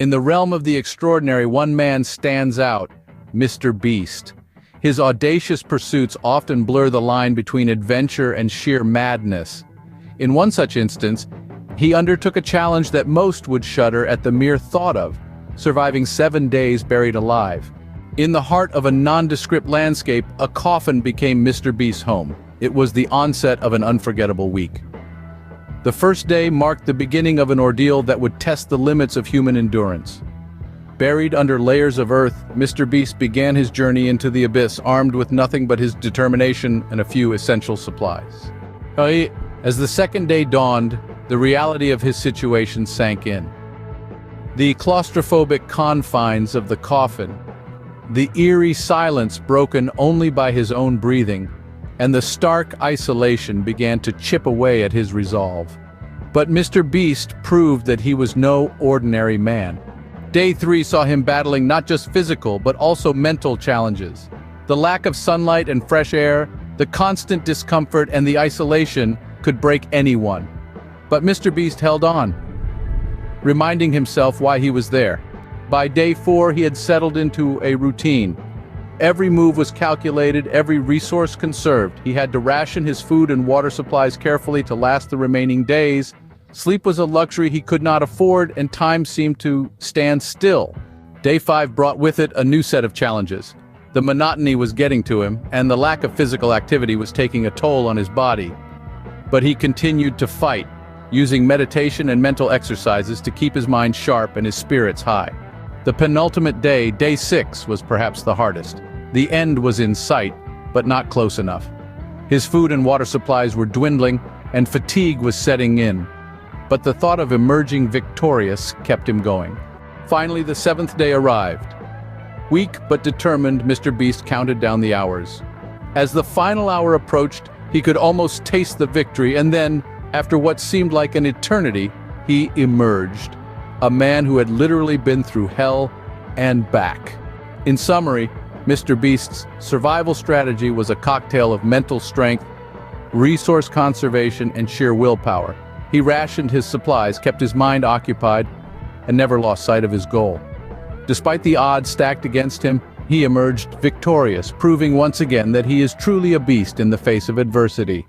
In the realm of the extraordinary, one man stands out: Mr. Beast. His audacious pursuits often blur the line between adventure and sheer madness. In one such instance, he undertook a challenge that most would shudder at the mere thought of: surviving 7 days buried alive. In the heart of a nondescript landscape, a coffin became Mr. Beast's home. It was the onset of an unforgettable week. The first day marked the beginning of an ordeal that would test the limits of human endurance. Buried under layers of earth, Mr. Beast began his journey into the abyss, armed with nothing but his determination and a few essential supplies. As the second day dawned, the reality of his situation sank in. The claustrophobic confines of the coffin, the eerie silence broken only by his own breathing, and the stark isolation began to chip away at his resolve. But Mr. Beast proved that he was no ordinary man. Day 3 saw him battling not just physical but also mental challenges. The lack of sunlight and fresh air, the constant discomfort and the isolation could break anyone. But Mr. Beast held on, reminding himself why he was there. By day 4, he had settled into a routine. Every move was calculated, every resource conserved. He had to ration his food and water supplies carefully to last the remaining days. Sleep was a luxury he could not afford, and time seemed to stand still. Day 5 brought with it a new set of challenges. The monotony was getting to him, and the lack of physical activity was taking a toll on his body. But he continued to fight, using meditation and mental exercises to keep his mind sharp and his spirits high. The penultimate day, day 6, was perhaps the hardest. The end was in sight, but not close enough. His food and water supplies were dwindling, and fatigue was setting in. But the thought of emerging victorious kept him going. Finally, the 7th day arrived. Weak but determined, Mr. Beast counted down the hours. As the final hour approached, he could almost taste the victory, and then, after what seemed like an eternity, he emerged. A man who had literally been through hell and back. In summary, Mr. Beast's survival strategy was a cocktail of mental strength, resource conservation, and sheer willpower. He rationed his supplies, kept his mind occupied, and never lost sight of his goal. Despite the odds stacked against him, he emerged victorious, proving once again that he is truly a beast in the face of adversity.